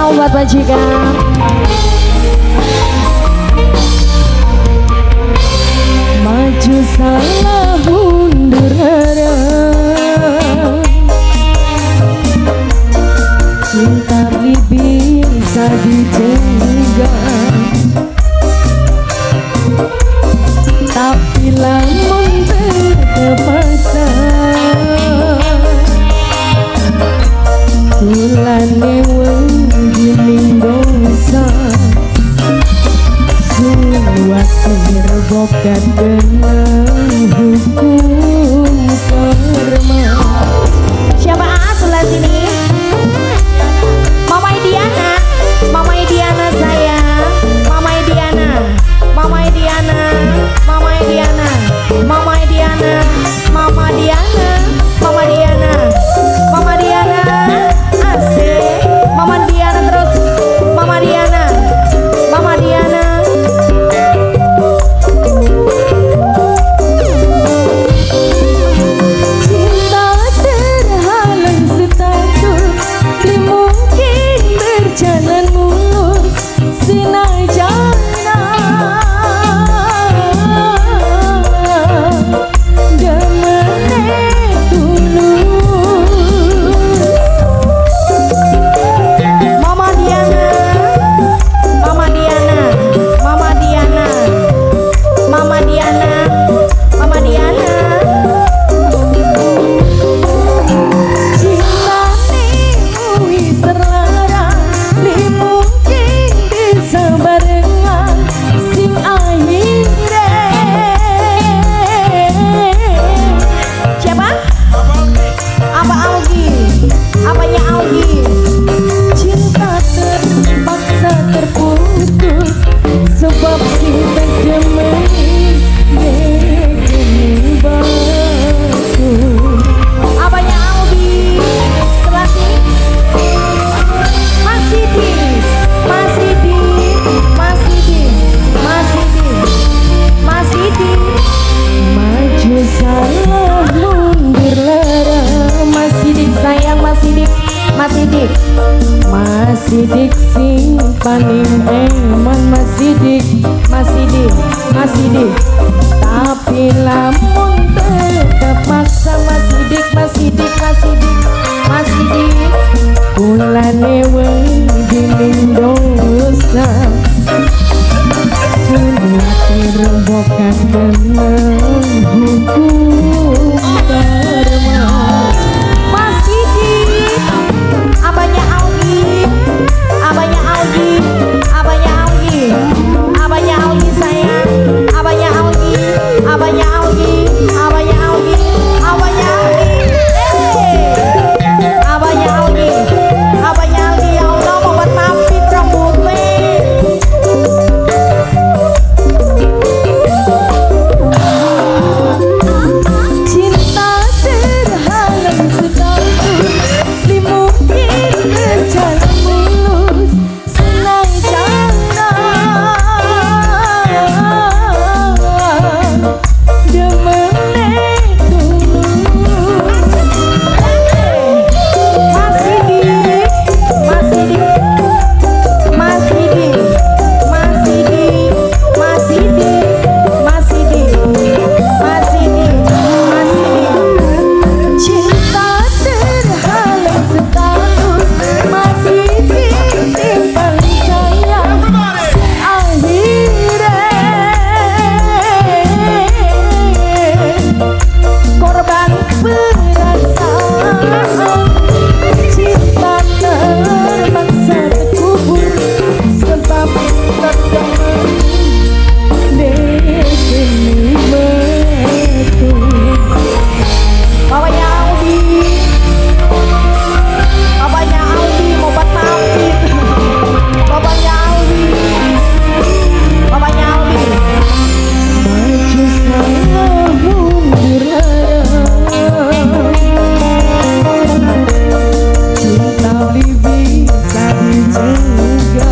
spesial buat majikan. Maju salah mundur arah, cinta bisa dijenggam, tapi lamun terpaksa tulane wong dosa suwasir bokat kena hukum karma. Siapa sebelah sini? Mama Idiana, Mama Idiana sayang, Mama Idiana, Mama Idiana, Mama Idiana, Mama Idiana, Mama Diana, Mama Diana, Mama Diana, asik, Mama Diana terus, Mama Diana, Mama Diana. Cinta terhalang status, di mungkin berjalan mulus, sinai jalan gemene tulus. Mama Diana, Mama Diana, Mama Diana, Mama Diana, Mama Diana. Cinta nimu wis terlarang, di mungkin bisa barengan sing akhirnya. Siapa? Apa Augie? Apanya Augie? Cinta terpaksa terputus sebab kita gemeni begini batu. Apanya Augie? Sebelah sini. Masih di, masih di, masih di, masih di, masih di. Maju salah mundur lara, masih dik sayang, masih dik, masih dik, masih dik sing paling eman, masih dik, masih dik, masih dik. Tapi lamun tetap maksa, masih dik, masih dik, masih dik, masih dik. Kulane weng dining dosa, suwatir bokan kena hukum karma. Masih di abanya Augie, abanya Augie, abanya Augie, abanya Augie sayang, abanya Augie, abanya Augie, abanya Augie, abanya Augie, abanya Augie, abanya Augie. Ya Allah mau buat mampit rambutnya. Cinta terhalang status, di mungkin berjalan mulus, senang jalan demene tulus. Masih di, masih di, masih di, masih di, masih di, masih di, masih di, masih di. Cinta terhalang status, masih disimpan sayang sing akhirnya korban perasaan. Cinta terpaksa terkubur sebab terdengar begini batu. Bapaknya Augie, bapaknya Augie mau buat mampit. Bapaknya Augie, bapaknya Augie. Maju salah mundur arah, cinta bisa dijaga,